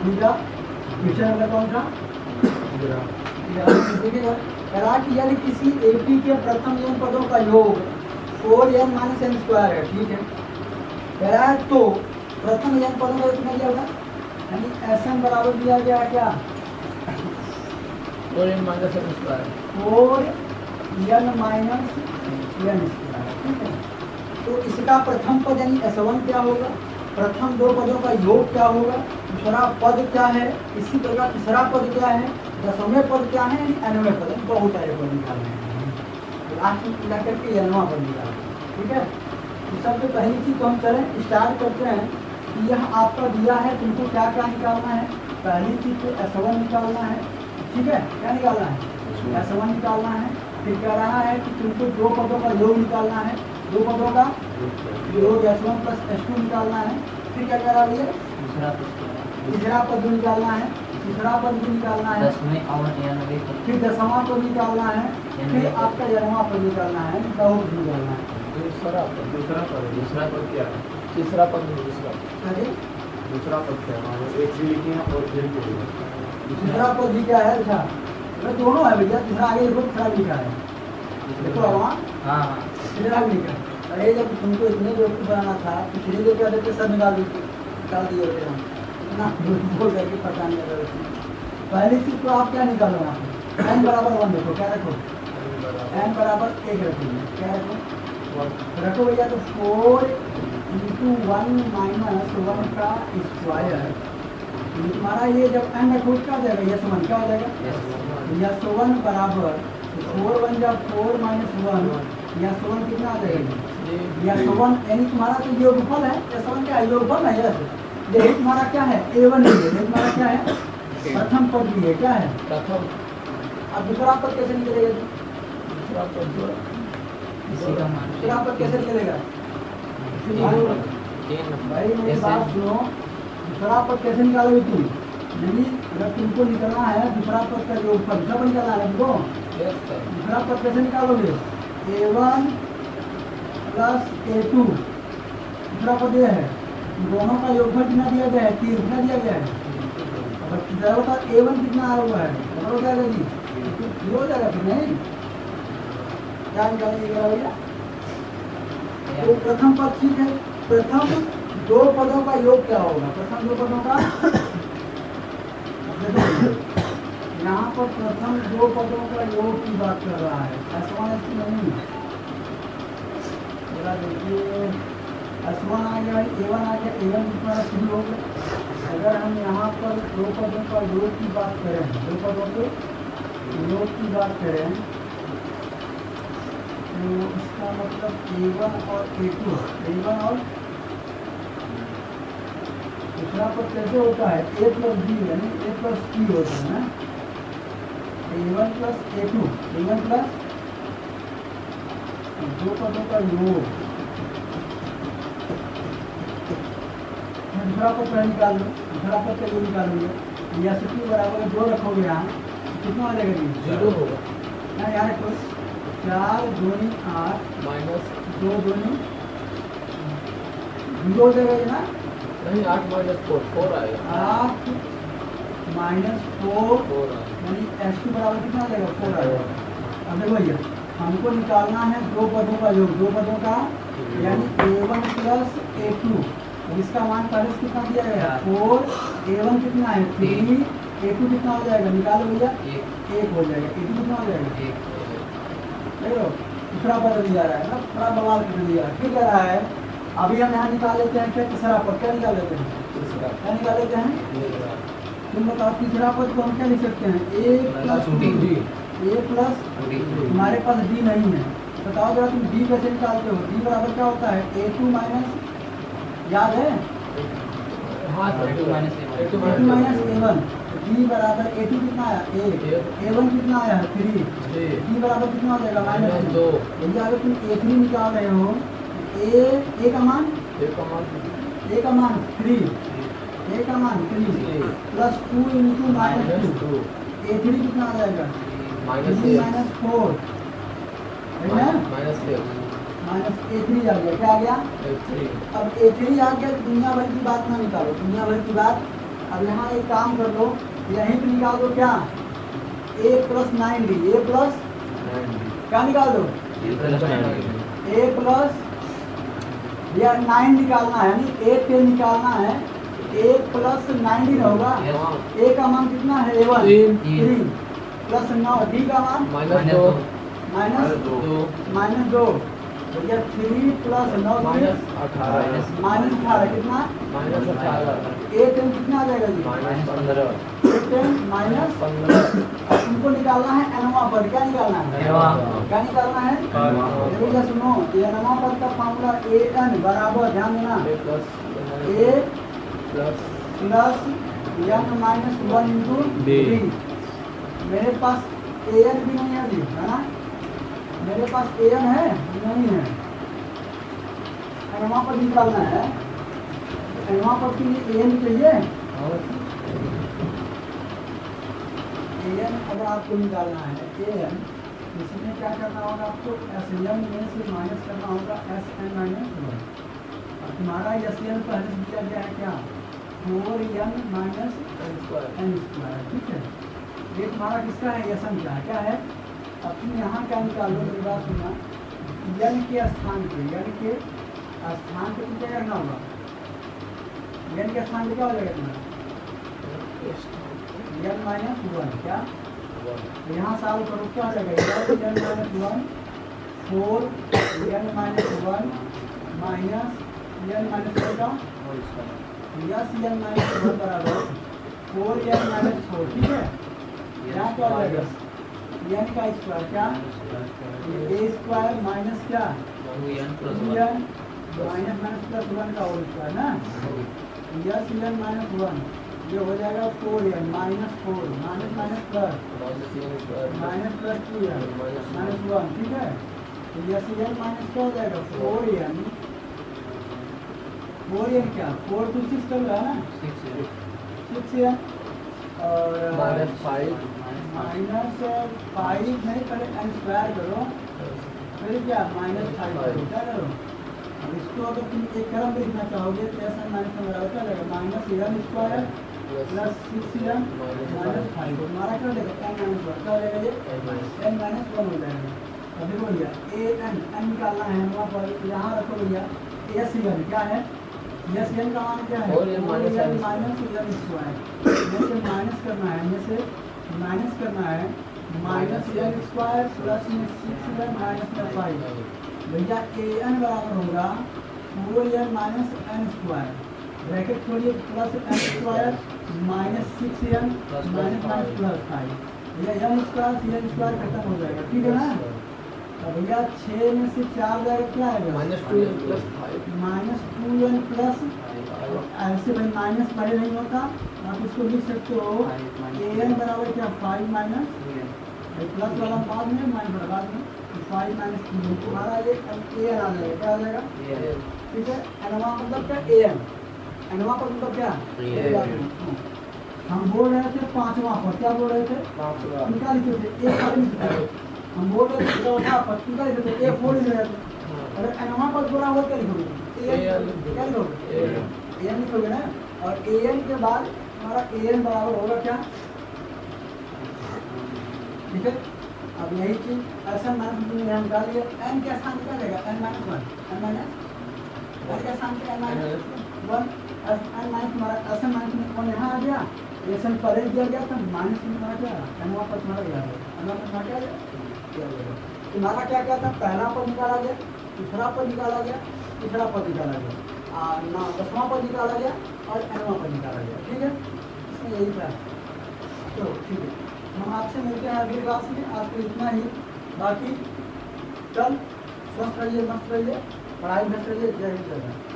ठीक है, question number कौन सा? देखिएगा, करा कि यदि किसी AP के प्रथम n पदों का योग 4n माइनस n स्क्वायर है, ठीक है, करा है तो प्रथम n पदों का कितना दिया होगा, यानी Sn बराबर दिया गया है क्या? 4n minus n square, 4n minus n square, ठीक है। तो इसका प्रथम पद यानी S1 क्या होगा, प्रथम दो पदों का योग क्या होगा, दूसरा पद क्या है, इसी प्रकार तीसरा पद क्या है, दसवें पद क्या है, यानी nवें पद, बहुत सारे पद निकालने हैं, लास्ट में मिला करके nवां पद निकालना, ठीक है। तो सबसे पहली चीज तो हम चलें स्टार्ट करते हैं कि यह आपका दिया है, तुमको क्या क्या निकालना है। पहली चीज तो S1 निकालना है, ठीक है, क्या निकालना है, S1 निकालना है। फिर कह रहा है कि तुमको दो पदों का योग निकालना है, दो पदों का योग S1 प्लस S2 निकालना है। फिर क्या कह रहा है, तीसरा पद भी निकालना है, तीसरा पद भी निकालना है, फिर दसवां पद निकालना है, फिर आपका 11वां पद निकालना है, बहुत निकालना है। दूसरा पद क्या है? तीसरा पद अरे दूसरा पद क्या है? एक भी लिखे हैं और फिर भी तीसरा पद भी क्या है, अच्छा मैं दोनों है भैया, तीसरा आगे देखो, तीसरा भी लिखा है, देखो वहाँ हाँ तीसरा भी लिखा है। अरे जब तुमको इतने बेवकूफ़ बनाना था तो फिर जो क्या देते सब निकाल दिए होते हम, इतना बोल करके पता नहीं लगा उसमें। पहली चीज़ तो आप क्या निकालो वहाँ पे, n बराबर 1 देखो, क्या रखो, n बराबर 1 रखोगे, क्या रखो भैया, तो 4 × 1 माइनस 1 का स्क्वायर, तुम्हारा ये जब n रखो क्या हो जाएगा, S1 क्या हो जाएगा, S1 बराबर 4 1 जब 4 माइनस 1, S1 कितना आ जाएगा, S1 यानी तुम्हारा तो योगफल है, S1 क्या है, योगफल है, यही तुम्हारा क्या है, A1 है, ये तुम्हारा क्या है, प्रथम पद भी है, क्या है प्रथम। अब दूसरा पद कैसे निकलेगा, दूसरा पद दूसरा पद कैसे निकलेगा भाई, मेरी बात सुनो, दूसरा पद कैसे निकालोगे तुम, यानी अगर तुमको निकलना है दूसरा पद का योगफल, दूसरा पद निकालना है तुमको, दूसरा पद कैसे निकालोगे, A1 प्लस A2, दूसरा पद ये है, दोनों का योगफल कितना दिया गया है, 3, कितना दिया गया है, अब का A1 कितना आया हुआ है, हो जाएगा जी, हो जाएगा फिर नहीं, क्या निकालिएगा भैया, तो प्रथम पद ठीक है, प्रथम दो पदों का योग क्या होगा, प्रथम दो पदों का, यहाँ पर प्रथम दो पदों का योग की बात कर रहा है, S1 S2 नहीं, जरा देखिए S1 आ गया, A1 आ गया, A1 कितना शुरू हो गया। अगर हम यहाँ पर दो पदों का योग की बात करें, दो पदों के योग की बात करें, तो इसका मतलब A1 और A2, A1 और दूसरा पद कैसे होता है, A प्लस B यानी A प्लस T होता है ना, A1 plus A2, A1 plus दो पदों का योग, दूसरा पद पहले निकाल लो, दूसरा पद का योग निकालोगे, S2 बराबर 2 रखोगे यहाँ, कितना आ जाएगा जी, 0 होगा, ना यहाँ रखो, 4 दूनी 8 माइनस 2 दूनी 0 हो जाएगा ये ना, नहीं 8 माइनस 4 आएगा, 8 माइनस 4 4 आएगा, यानी S2 बराबर कितना आ जाएगा, 4 आएगा। अब देखो भैया, हमको निकालना है दो पदों का योग, दो पदों का यानी A1 प्लस A2, अब इसका मान पहले से कितना दिया गया है, 4, A1 कितना है 3, A2 कितना हो जाएगा, निकालो भैया, 1 हो जाएगा, A2 कितना हो जाएगा, देखो दूसरा पद दिया रहा है ना, थोड़ा बवाल कर दिया है, ठीक रहा है। अभी हम यहाँ निकाल लेते हैं क्या, तीसरा पद क्या निकाल लेते हैं, क्या निकाल लेते हैं, तुम बताओ तीसरा पद को हम क्या लिख सकते हैं, A प्लस हमारे पास D नहीं है, बताओ जरा तुम D कैसे निकालते हो, D बराबर क्या होता है, A2 माइनस, याद है A2 माइनस A1, D बराबर A2 कितना आया 1, A1 कितना आया है 3, D बराबर कितना हो जाएगा -2। यदि अगर तुम A3 निकाल रहे हो, A का मान 3, A का मान 3 प्लस 2 इंटू -2, A3 कितना आ जाएगा -4, माइनस A3 आ गया, क्या आ गया, अब A3 आ गया, दुनिया भर की बात ना निकालो, दुनिया भर की बात अब यहाँ एक काम कर लो, यहीं पे निकाल दो क्या, a plus 9d, a plus क्या निकाल दो, a प्लस या 9 निकालना है, यानी a पे निकालना है, a प्लस 9d होगा, a का मान कितना है, a1 3 प्लस 9, d का मान माइनस 2 भैया 3 प्लस 9 माइनस 18 कितना, a 10 कितना आ जाएगा जी, a 10 माइनस 15। तुमको निकालना है एनवा पर, क्या निकालना है, क्या निकालना है, भैया सुनो, ये एनवा पर का फॉर्मूला an बराबर, ध्यान देना, a plus n minus 1 into d। मेरे पास an भी नहीं है अभी, है ना, मेरे पास an है नहीं है, एनवा पर निकालना है, एनवा पर के लिए an चाहिए, an अगर आपको निकालना है an, इसमें क्या करना होगा आपको, SN में से माइनस करना होगा SN माइनस 1। अब तुम्हारा SN पहले दिया गया है क्या, 4n माइनस n², ठीक है, ये तुम्हारा किसका है, SN का क्या है। अब तुम यहाँ क्या निकालो, मेरी बात सुनना, n के स्थान पे, n के स्थान पे तुम क्या करना होगा, n के स्थान पे क्या हो जाएगा तुम्हारा, n माइनस 1 क्या, यहाँ सॉल्व करो क्या हो जाएगा, n minus 1 4 n minus 1 minus n minus 4 का यस n माइनस 1 बराबर 4n माइनस 4, ठीक है, यहाँ क्या हो जाएगा, n का स्क्वायर क्या, a स्क्वायर माइनस क्या, 2n माइनस प्लस 1 का होल स्क्वायर ना, यस n माइनस 1 ये हो जाएगा 4n minus 4 minus plus 2n minus 1, ठीक है, तो यस n माइनस क्या हो जाएगा 4n क्या 4 to 6 कर रहा है ना, 6n और माइनस 5 नहीं, पहले n स्क्वायर करो, फिर क्या माइनस 5 करो, क्या करो, अब इसको अगर तुम एक क्रम में लिखना चाहोगे तो ऐसा माइनस में बराबर क्या लगेगा, minus n square plus 6n minus 5, तुम्हारा क्या लगेगा n माइनस 1, क्या लगेगा ये n माइनस 1 हो जाएगा। अब देखो भैया n निकालना है वहाँ पर, यहाँ रखो भैया SN क्या है, SN का मान क्या है, माइनस n स्क्वायर, जैसे माइनस करना है, जैसे माइनस करना है, minus n square plus 6n minus 5, भैया an बराबर होगा 4n minus n square, bracket खोलिए, plus n square minus 6n minus plus 5, भैया n स्क्वायर खत्म हो जाएगा, ठीक है ना। अब भैया 6 में से 4 जाएगा क्या आएगा, माइनस 2n प्लस, ऐसे भाई माइनस पहले नहीं होता, आप इसको लिख सकते हो an बराबर क्या 5 माइनस, प्लस वाला बाद में माइनस बाद में, 5 माइनस 2 तुम्हारा ये an आ जाएगा, क्या आ जाएगा, ठीक है, एनवा मतलब क्या an, एनवा पर मतलब क्या, हम बोल रहे थे 5वां पर, क्या बोल रहे थे, क्या लिखे थे, एक पर लिखते थे, हम बोल रहे थे चौथा पर, क्या लिखे थे, A4 लिख रहे थे, अगर एनवा पर बोला हुआ क्या लिखोगे, क्या लिखोगे, an लिखोगे ना, और an के बाद हमारा an बराबर होगा क्या, ठीक है। अब यही चीज ऐसा माइनस तुमने यहाँ निकाल लिया, n के स्थान पे क्या रहेगा, n माइनस 1, n माइनस के स्थान पे n माइनस 1, n माइनस तुम्हारा ऐसा माइनस 1 यहाँ आ गया, SN पहले दिया गया था, माइनस तुम्हारा क्या n पर तुम्हारा गया है, n पर तुम्हारा क्या गया, तुम्हारा क्या क्या था, पहला पद निकाला गया, दूसरा पद निकाला गया, तीसरा पद निकाला गया, 10वां पद निकाला गया और nवां पद निकाला गया, ठीक है, इसमें यही था। तो ठीक है, हम आपसे मिलते हैं अगली क्लास में, आपको इतना ही, बाकी कल स्वस्थ रहिए, मस्त रहिए, पढ़ाई मस्त रहिए, जय हिंद।